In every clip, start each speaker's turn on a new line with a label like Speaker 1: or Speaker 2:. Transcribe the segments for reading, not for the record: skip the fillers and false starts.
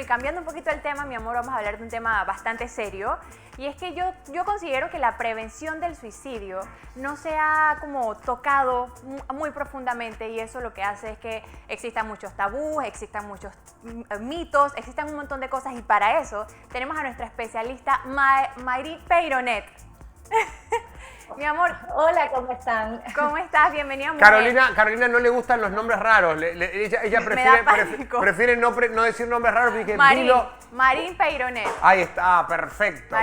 Speaker 1: y cambiando un poquito el tema, mi amor, vamos a hablar de un tema bastante serio. Y es que yo considero que la prevención del suicidio no se ha como tocado muy profundamente, y eso lo que hace es que existan muchos tabús, existan muchos mitos, existan un montón de cosas, y para eso tenemos a nuestra especialista Mayrin Peyronet. Mi amor.
Speaker 2: Hola, ¿cómo están?
Speaker 1: ¿Cómo estás? Bienvenida.
Speaker 3: Carolina no le gustan los nombres raros. Ella prefiere no decir nombres raros. Porque
Speaker 1: Mayrin Peyronet.
Speaker 3: Ahí está, perfecto.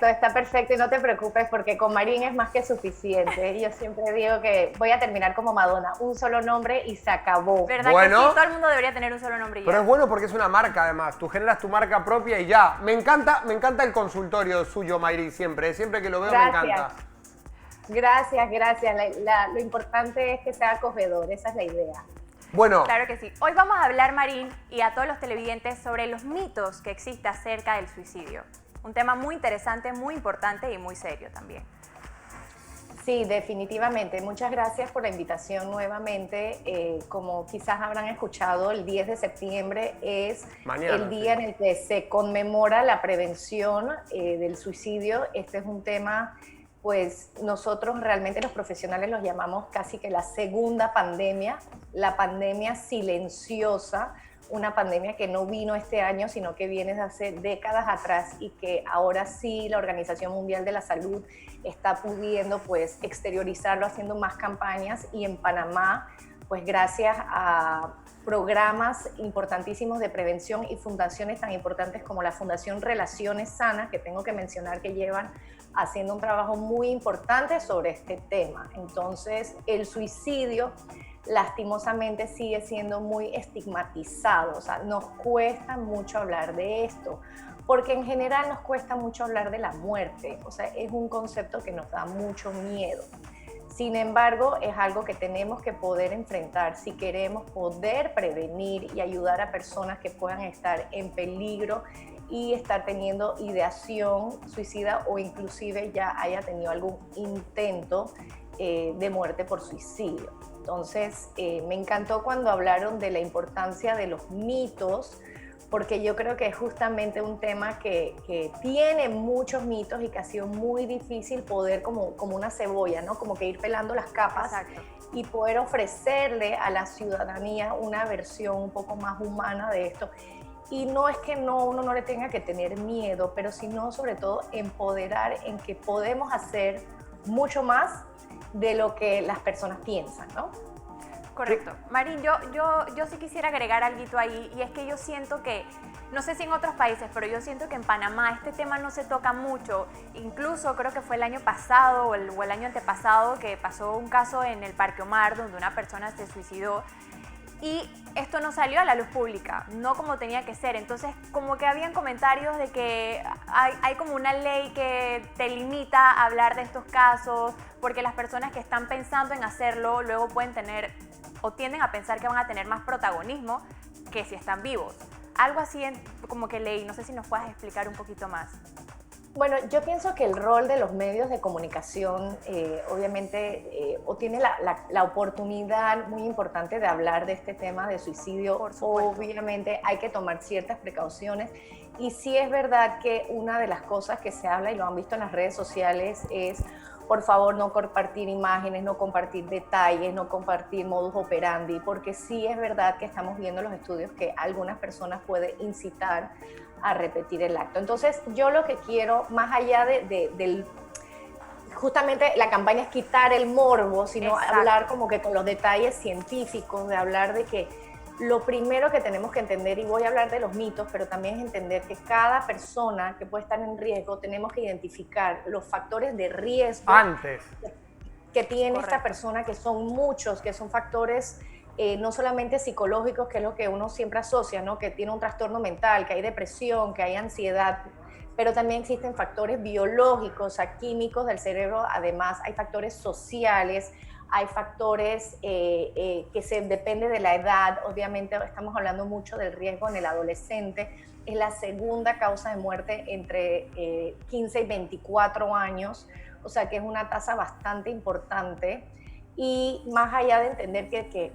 Speaker 2: Está perfecto y no te preocupes porque con Marín es más que suficiente. Yo siempre digo que voy a terminar como Madonna, un solo nombre y se acabó.
Speaker 1: ¿Verdad que sí? Todo el mundo debería tener un solo nombre y ya.
Speaker 3: Pero es bueno porque es una marca además. Tú generas tu marca propia y ya. Me encanta el consultorio suyo, Mayrin, siempre que lo veo.
Speaker 2: Gracias.
Speaker 3: Me encanta.
Speaker 2: Gracias. Lo importante es que sea acogedor, esa es la idea.
Speaker 3: Bueno.
Speaker 1: Claro que sí. Hoy vamos a hablar, Marín, y a todos los televidentes, sobre los mitos que existen acerca del suicidio. Un tema muy interesante, muy importante y muy serio también.
Speaker 2: Sí, definitivamente. Muchas gracias por la invitación nuevamente. Como quizás habrán escuchado, el 10 de septiembre es el día en el que se conmemora la prevención del suicidio. Este es un tema, pues nosotros realmente los profesionales los llamamos casi que la segunda pandemia, la pandemia silenciosa, una pandemia que no vino este año, sino que viene de hace décadas atrás y que ahora sí la Organización Mundial de la Salud está pudiendo pues exteriorizarlo, haciendo más campañas, y en Panamá, pues gracias a programas importantísimos de prevención y fundaciones tan importantes como la Fundación Relaciones Sanas, que tengo que mencionar que llevan haciendo un trabajo muy importante sobre este tema. Entonces, el suicidio lastimosamente sigue siendo muy estigmatizado, o sea, nos cuesta mucho hablar de esto, porque en general nos cuesta mucho hablar de la muerte, o sea, es un concepto que nos da mucho miedo. Sin embargo, es algo que tenemos que poder enfrentar si queremos poder prevenir y ayudar a personas que puedan estar en peligro y estar teniendo ideación suicida o inclusive ya haya tenido algún intento de muerte por suicidio. Entonces, me encantó cuando hablaron de la importancia de los mitos, porque yo creo que es justamente un tema que tiene muchos mitos y que ha sido muy difícil poder como una cebolla, ¿no? Como que ir pelando las capas.
Speaker 1: Exacto.
Speaker 2: Y poder ofrecerle a la ciudadanía una versión un poco más humana de esto. Y no es que uno no le tenga que tener miedo, pero sino sobre todo empoderar en que podemos hacer mucho más de lo que las personas piensan, ¿no?
Speaker 1: Correcto. Marín, yo sí quisiera agregar algo ahí, y es que yo siento que, no sé si en otros países, pero yo siento que en Panamá este tema no se toca mucho. Incluso creo que fue el año pasado o el año antepasado que pasó un caso en el Parque Omar donde una persona se suicidó, y esto no salió a la luz pública, no como tenía que ser. Entonces, como que habían comentarios de que hay como una ley que te limita a hablar de estos casos, porque las personas que están pensando en hacerlo luego pueden tener o tienden a pensar que van a tener más protagonismo que si están vivos. Algo así como que leí, no sé si nos puedas explicar un poquito más.
Speaker 2: Bueno, yo pienso que el rol de los medios de comunicación, obviamente, o tiene la oportunidad muy importante de hablar de este tema de suicidio. Obviamente hay que tomar ciertas precauciones, y sí es verdad que una de las cosas que se habla, y lo han visto en las redes sociales, es por favor no compartir imágenes, no compartir detalles, no compartir modus operandi, porque sí es verdad que estamos viendo en los estudios que algunas personas pueden incitar a repetir el acto. Entonces, yo lo que quiero, más allá del justamente la campaña es quitar el morbo, sino
Speaker 1: Exacto.
Speaker 2: hablar como que con los detalles científicos, de hablar de que lo primero que tenemos que entender, y voy a hablar de los mitos, pero también es entender que cada persona que puede estar en riesgo, tenemos que identificar los factores de riesgo
Speaker 3: antes
Speaker 2: que tiene
Speaker 1: Correcto.
Speaker 2: esta persona, que son muchos, que son factores no solamente psicológicos, que es lo que uno siempre asocia, ¿no? Que tiene un trastorno mental, que hay depresión, que hay ansiedad, pero también existen factores biológicos, químicos del cerebro. Además hay factores sociales, hay factores que depende de la edad. Obviamente estamos hablando mucho del riesgo en el adolescente. Es la segunda causa de muerte entre 15 y 24 años, o sea que es una tasa bastante importante. Y más allá de entender que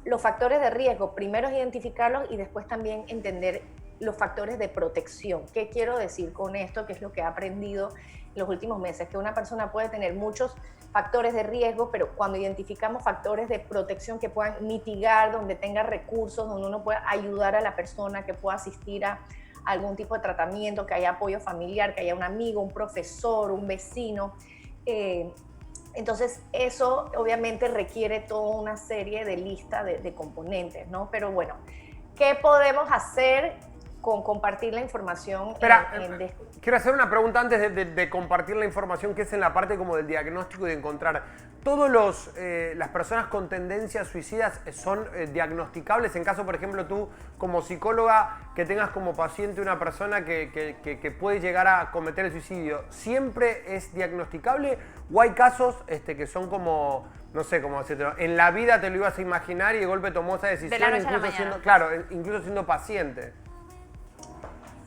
Speaker 2: los factores de riesgo, primero es identificarlos y después también entender los factores de protección. ¿Qué quiero decir con esto? Que es lo que he aprendido en los últimos meses, que una persona puede tener muchos factores de riesgo, pero cuando identificamos factores de protección que puedan mitigar, donde tenga recursos, donde uno pueda ayudar a la persona, que pueda asistir a algún tipo de tratamiento, que haya apoyo familiar, que haya un amigo, un profesor, un vecino. Entonces, eso obviamente requiere toda una serie de lista de componentes, ¿no? Pero bueno, ¿qué podemos hacer con compartir la información?
Speaker 3: Espera, quiero hacer una pregunta antes de compartir la información, que es en la parte como del diagnóstico y de encontrar. ¿Todas las personas con tendencias suicidas son diagnosticables? En caso, por ejemplo, tú como psicóloga, que tengas como paciente una persona que puede llegar a cometer el suicidio, ¿siempre es diagnosticable? ¿O hay casos que son como, no sé cómo decirlo, en la vida te lo ibas a imaginar y de golpe tomó esa decisión,
Speaker 1: de la noche a la mañana?
Speaker 3: Incluso siendo paciente?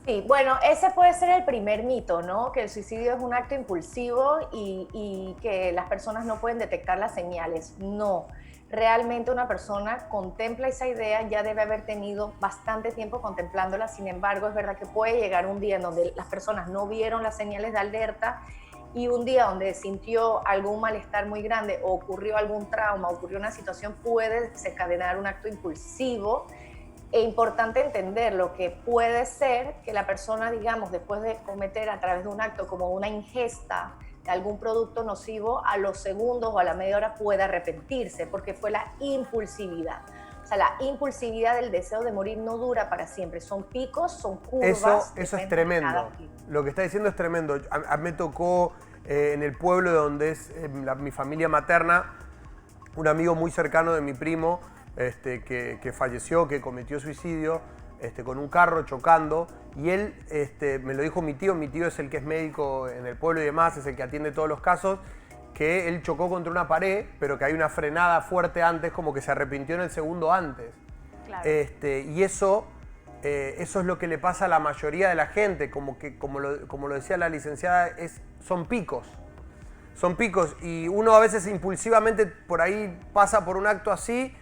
Speaker 2: Sí, bueno, ese puede ser el primer mito, ¿no? Que el suicidio es un acto impulsivo y que las personas no pueden detectar las señales. No, realmente una persona contempla esa idea, ya debe haber tenido bastante tiempo contemplándola. Sin embargo, es verdad que puede llegar un día en donde las personas no vieron las señales de alerta y un día donde sintió algún malestar muy grande o ocurrió algún trauma, ocurrió una situación, puede desencadenar un acto impulsivo. Es importante entender lo que puede ser que la persona, digamos, después de cometer a través de un acto como una ingesta de algún producto nocivo, a los segundos o a la media hora pueda arrepentirse, porque fue la impulsividad. O sea, la impulsividad del deseo de morir no dura para siempre, son picos, son curvas.
Speaker 3: Eso es tremendo. Lo que está diciendo es tremendo. A mí me tocó en el pueblo donde es mi familia materna, un amigo muy cercano de mi primo, que falleció, que cometió suicidio con un carro chocando, y él, me lo dijo mi tío es el que es médico en el pueblo y demás, es el que atiende todos los casos, que él chocó contra una pared, pero que hay una frenada fuerte antes, como que se arrepintió en el segundo antes.
Speaker 1: Claro.
Speaker 3: Y eso es lo que le pasa a la mayoría de la gente, como lo decía la licenciada, son picos. Son picos, y uno a veces impulsivamente por ahí pasa por un acto así,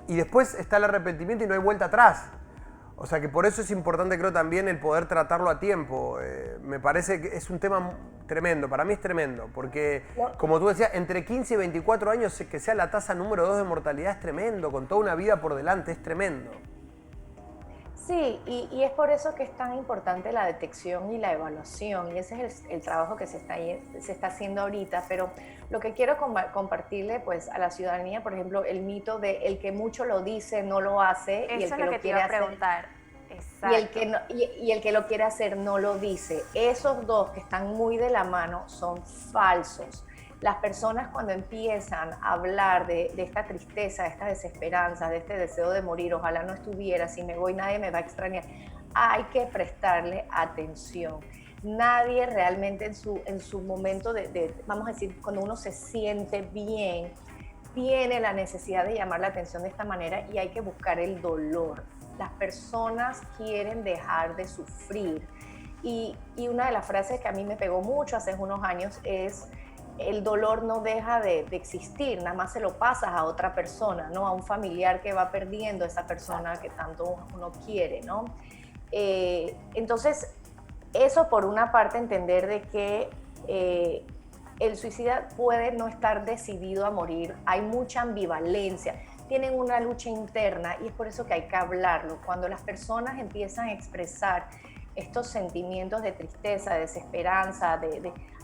Speaker 3: y después está el arrepentimiento y no hay vuelta atrás. O sea que por eso es importante, creo, también el poder tratarlo a tiempo. Me parece que es un tema tremendo, para mí es tremendo, porque como tú decías, entre 15 y 24 años que sea la tasa número 2 de mortalidad es tremendo, con toda una vida por delante, es tremendo.
Speaker 2: Sí, y es por eso que es tan importante la detección y la evaluación, y ese es el trabajo que se está haciendo ahorita, pero lo que quiero compartirle pues a la ciudadanía, por ejemplo, el mito de el que mucho lo dice no lo hace,
Speaker 1: eso
Speaker 2: y el que lo
Speaker 1: te
Speaker 2: quiere
Speaker 1: iba a
Speaker 2: hacer,
Speaker 1: preguntar. Exacto.
Speaker 2: y el que lo quiere hacer no lo dice. Esos dos que están muy de la mano son falsos. Las personas cuando empiezan a hablar de esta tristeza, de esta desesperanza, de este deseo de morir, ojalá no estuviera, si me voy nadie me va a extrañar, hay que prestarle atención. Nadie realmente en su momento vamos a decir, cuando uno se siente bien, tiene la necesidad de llamar la atención de esta manera, y hay que buscar el dolor. Las personas quieren dejar de sufrir. Y una de las frases que a mí me pegó mucho hace unos años es: el dolor no deja de existir, nada más se lo pasas a otra persona, ¿no? A un familiar que va perdiendo a esa persona que tanto uno quiere, ¿no? Entonces, eso por una parte, entender de que el suicida puede no estar decidido a morir, hay mucha ambivalencia, tienen una lucha interna, y es por eso que hay que hablarlo. Cuando las personas empiezan a expresar estos sentimientos de tristeza, de desesperanza,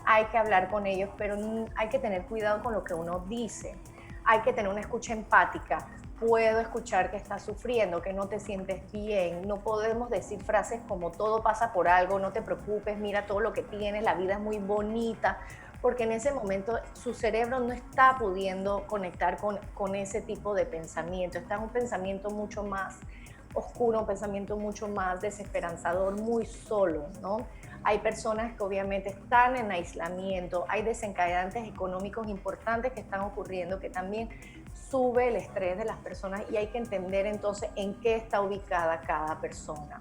Speaker 2: hay que hablar con ellos, pero hay que tener cuidado con lo que uno dice. Hay que tener una escucha empática. Puedo escuchar que estás sufriendo, que no te sientes bien. No podemos decir frases como todo pasa por algo, no te preocupes, mira todo lo que tienes, la vida es muy bonita, porque en ese momento su cerebro no está pudiendo conectar con ese tipo de pensamiento. Está en un pensamiento mucho más oscuro, un pensamiento mucho más desesperanzador, muy solo, ¿no? Hay personas que obviamente están en aislamiento, hay desencadenantes económicos importantes que están ocurriendo, que también sube el estrés de las personas, y hay que entender entonces en qué está ubicada cada persona.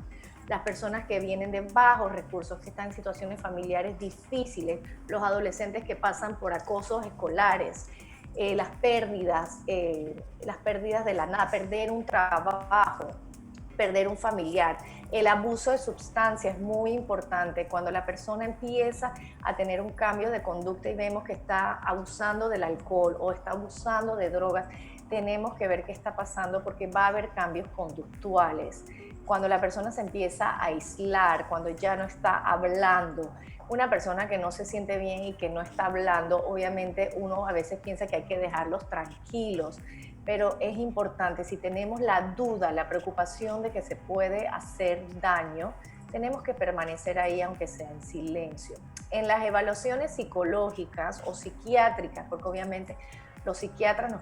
Speaker 2: Las personas que vienen de bajos recursos, que están en situaciones familiares difíciles, los adolescentes que pasan por acosos escolares, las pérdidas de la nada, perder un trabajo, perder un familiar. El abuso de sustancias es muy importante. Cuando la persona empieza a tener un cambio de conducta y vemos que está abusando del alcohol o está abusando de drogas, tenemos que ver qué está pasando porque va a haber cambios conductuales. Cuando la persona se empieza a aislar, cuando ya no está hablando, una persona que no se siente bien y que no está hablando, obviamente uno a veces piensa que hay que dejarlos tranquilos, pero es importante, si tenemos la duda, la preocupación de que se puede hacer daño, tenemos que permanecer ahí aunque sea en silencio. En las evaluaciones psicológicas o psiquiátricas, porque obviamente los psiquiatras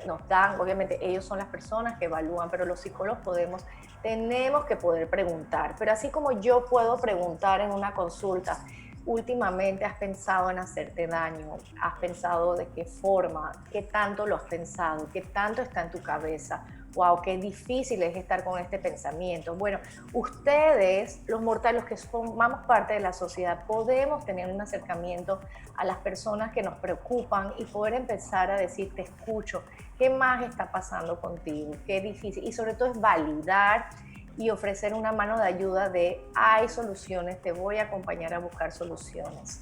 Speaker 2: nos dan, obviamente ellos son las personas que evalúan, pero los psicólogos tenemos que poder preguntar. Pero así como yo puedo preguntar en una consulta, últimamente has pensado en hacerte daño, has pensado de qué forma, qué tanto lo has pensado, qué tanto está en tu cabeza, wow, qué difícil es estar con este pensamiento. Bueno, ustedes, los mortales, los que formamos parte de la sociedad, podemos tener un acercamiento a las personas que nos preocupan y poder empezar a decir, te escucho, ¿qué más está pasando contigo? Qué difícil. Y sobre todo es validar y ofrecer una mano de ayuda de hay soluciones, te voy a acompañar a buscar soluciones.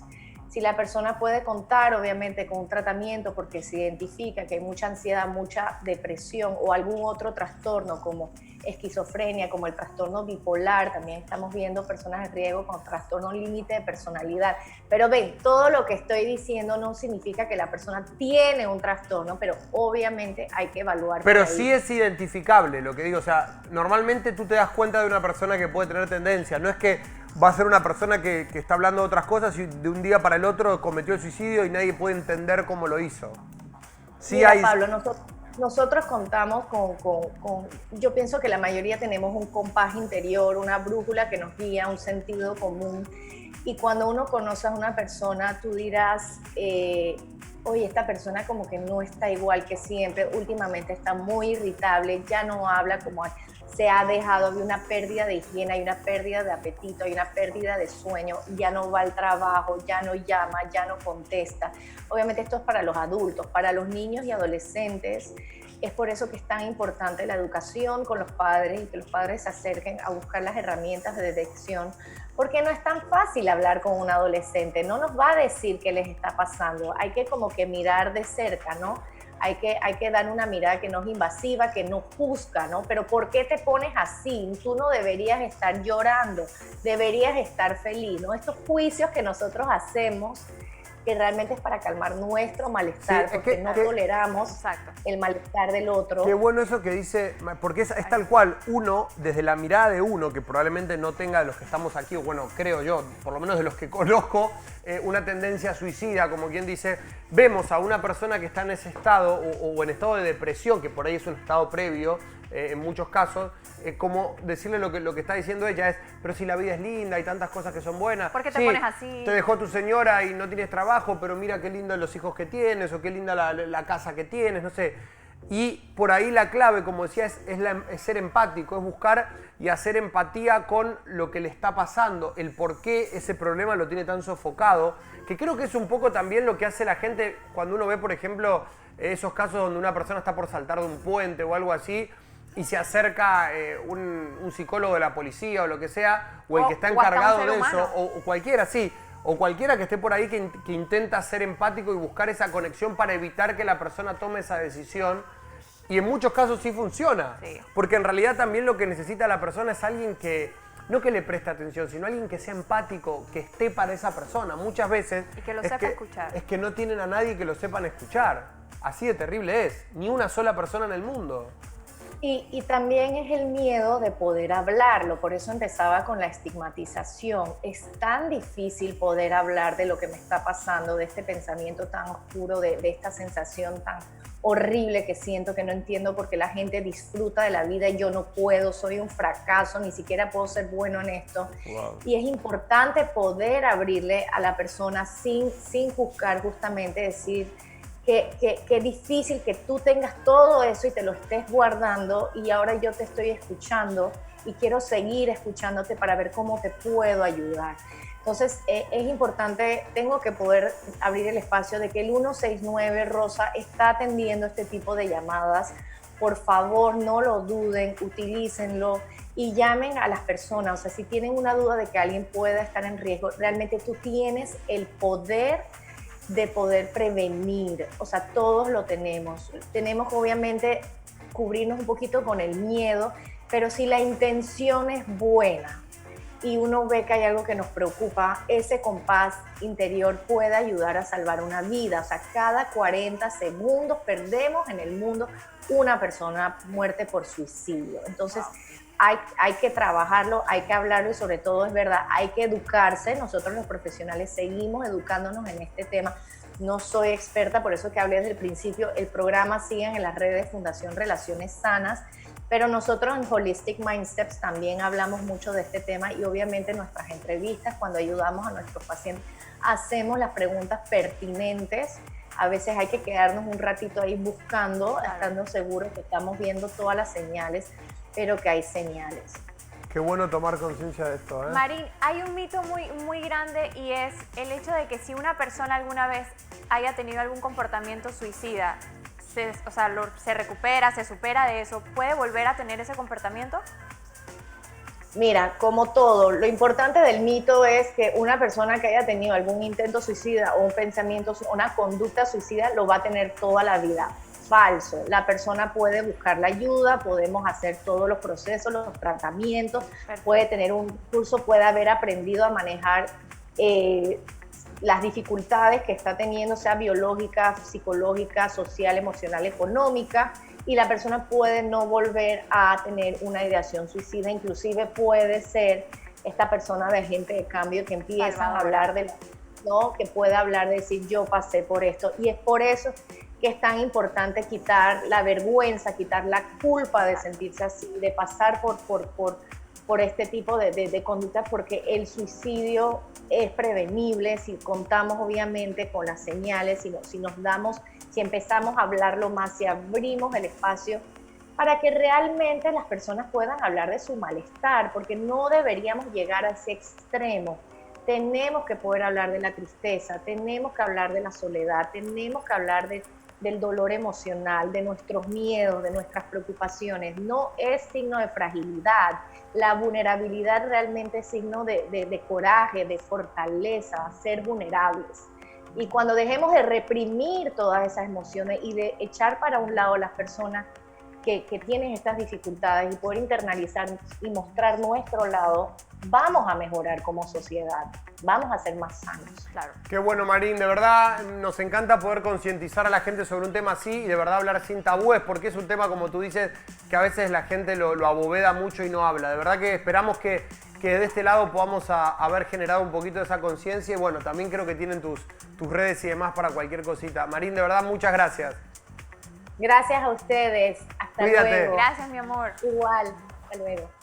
Speaker 2: Si la persona puede contar, obviamente, con un tratamiento porque se identifica que hay mucha ansiedad, mucha depresión o algún otro trastorno como esquizofrenia, como el trastorno bipolar, también estamos viendo personas en riesgo con trastorno límite de personalidad. Pero ven, todo lo que estoy diciendo no significa que la persona tiene un trastorno, pero obviamente hay que evaluar.
Speaker 3: Pero sí es identificable, lo que digo, o sea, normalmente tú te das cuenta de una persona que puede tener tendencia, no es que va a ser una persona que está hablando de otras cosas y de un día para el otro cometió el suicidio y nadie puede entender cómo lo hizo. Sí.
Speaker 2: Mira, Pablo, nosotros contamos yo pienso que la mayoría tenemos un compás interior, una brújula que nos guía, un sentido común. Y cuando uno conoce a una persona, tú dirás, oye, esta persona como que no está igual que siempre, últimamente está muy irritable, ya no habla como se ha dejado, hay una pérdida de higiene, hay una pérdida de apetito, hay una pérdida de sueño, ya no va al trabajo, ya no llama, ya no contesta. Obviamente esto es para los adultos, para los niños y adolescentes. Es por eso que es tan importante la educación con los padres y que los padres se acerquen a buscar las herramientas de detección, porque no es tan fácil hablar con un adolescente, no nos va a decir qué les está pasando, hay que como que mirar de cerca, ¿no? Hay que dar una mirada que no es invasiva, que no juzga, ¿no? Pero ¿por qué te pones así? Tú no deberías estar llorando, deberías estar feliz, ¿no? Estos juicios que nosotros hacemos, que realmente es para calmar nuestro malestar, sí, porque no toleramos el malestar del otro.
Speaker 3: Qué bueno eso que dice, porque es tal cual, uno, desde la mirada de uno, que probablemente no tenga de los que estamos aquí, o bueno, creo yo, por lo menos de los que conozco, una tendencia suicida, como quien dice, vemos a una persona que está en ese estado, o en estado de depresión, que por ahí es un estado previo, en muchos casos, como decirle lo que está diciendo ella es, pero si la vida es linda, hay tantas cosas que son buenas.
Speaker 1: ¿Por qué te pones así?
Speaker 3: Te dejó tu señora y no tienes trabajo, pero mira qué lindo los hijos que tienes, o qué linda la casa que tienes, no sé. Y por ahí la clave, como decía, es ser empático, es buscar y hacer empatía con lo que le está pasando, el por qué ese problema lo tiene tan sofocado, que creo que es un poco también lo que hace la gente cuando uno ve, por ejemplo, esos casos donde una persona está por saltar de un puente o algo así, y se acerca un psicólogo de la policía o lo que sea, o el que está encargado de eso, o cualquiera, sí, o cualquiera que esté por ahí que intenta ser empático y buscar esa conexión para evitar que la persona tome esa decisión. Y en muchos casos sí funciona, sí. Porque en realidad también lo que necesita la persona es alguien que, no que le preste atención, sino alguien que sea empático, que esté para esa persona. Muchas veces
Speaker 1: y que lo sepa escuchar.
Speaker 3: Es que no tienen a nadie que lo sepan escuchar. Así de terrible es, ni una sola persona en el mundo.
Speaker 2: Y también es el miedo de poder hablarlo, por eso empezaba con la estigmatización. Es tan difícil poder hablar de lo que me está pasando, de este pensamiento tan oscuro, de esta sensación tan horrible que siento, que no entiendo por qué la gente disfruta de la vida y yo no puedo, soy un fracaso, ni siquiera puedo ser bueno en esto. Wow. Y es importante poder abrirle a la persona sin juzgar, justamente decir, Qué difícil que tú tengas todo eso y te lo estés guardando y ahora yo te estoy escuchando y quiero seguir escuchándote para ver cómo te puedo ayudar. Entonces, es importante, tengo que poder abrir el espacio de que el 169 Rosa está atendiendo este tipo de llamadas. Por favor, no lo duden, utilícenlo y llamen a las personas. O sea, si tienen una duda de que alguien pueda estar en riesgo, realmente tú tienes el poder de poder prevenir. O sea, todos lo tenemos. Tenemos obviamente cubrirnos un poquito con el miedo, pero si la intención es buena y uno ve que hay algo que nos preocupa, ese compás interior puede ayudar a salvar una vida. O sea, cada 40 segundos perdemos en el mundo una persona muerte por suicidio. Entonces, hay que trabajarlo, hay que hablarlo y sobre todo es verdad, hay que educarse. Nosotros los profesionales seguimos educándonos en este tema. No soy experta, por eso que hablé desde el principio, el programa sigue en las redes Fundación Relaciones Sanas, pero nosotros en Holistic Mindsteps también hablamos mucho de este tema y obviamente en nuestras entrevistas, cuando ayudamos a nuestros pacientes, hacemos las preguntas pertinentes. A veces hay que quedarnos un ratito ahí buscando, estando seguros que estamos viendo todas las señales, pero que hay señales.
Speaker 3: Qué bueno tomar conciencia de esto, ¿eh?
Speaker 1: Marín, hay un mito muy grande y es el hecho de que si una persona alguna vez haya tenido algún comportamiento suicida, se recupera, se supera de eso, ¿puede volver a tener ese comportamiento?
Speaker 2: Mira, como todo, lo importante del mito es que una persona que haya tenido algún intento suicida o un pensamiento, una conducta suicida, lo va a tener toda la vida. Falso. La persona puede buscar la ayuda, podemos hacer todos los procesos, los tratamientos, puede tener un curso, puede haber aprendido a manejar las dificultades que está teniendo, sea biológica, psicológica, social, emocional, económica, y la persona puede no volver a tener una ideación suicida. Inclusive puede ser esta persona de agente de cambio que empieza a hablar de, ¿no? Que puede hablar de decir yo pasé por esto, y es por eso que es tan importante quitar la vergüenza, quitar la culpa de sentirse así, de pasar por este tipo de conductas, porque el suicidio es prevenible si contamos obviamente con las señales, si empezamos a hablarlo más, si abrimos el espacio para que realmente las personas puedan hablar de su malestar, porque no deberíamos llegar a ese extremo. Tenemos que poder hablar de la tristeza, tenemos que hablar de la soledad, tenemos que hablar del dolor emocional, de nuestros miedos, de nuestras preocupaciones. No es signo de fragilidad. La vulnerabilidad realmente es signo de coraje, de fortaleza, ser vulnerables. Y cuando dejemos de reprimir todas esas emociones y de echar para un lado las personas que tienen estas dificultades y poder internalizar y mostrar nuestro lado, vamos a mejorar como sociedad, vamos a ser más sanos.
Speaker 1: Claro.
Speaker 3: Qué bueno, Marín, de verdad nos encanta poder concientizar a la gente sobre un tema así y de verdad hablar sin tabúes, porque es un tema, como tú dices, que a veces la gente lo abobeda mucho y no habla. De verdad que esperamos que de este lado podamos haber generado un poquito de esa conciencia y bueno, también creo que tienen tus redes y demás para cualquier cosita. Marín, de verdad, muchas gracias.
Speaker 2: Gracias a ustedes. Hasta
Speaker 3: Cuídate.
Speaker 2: luego.
Speaker 1: Gracias, mi amor.
Speaker 2: Igual. Hasta luego.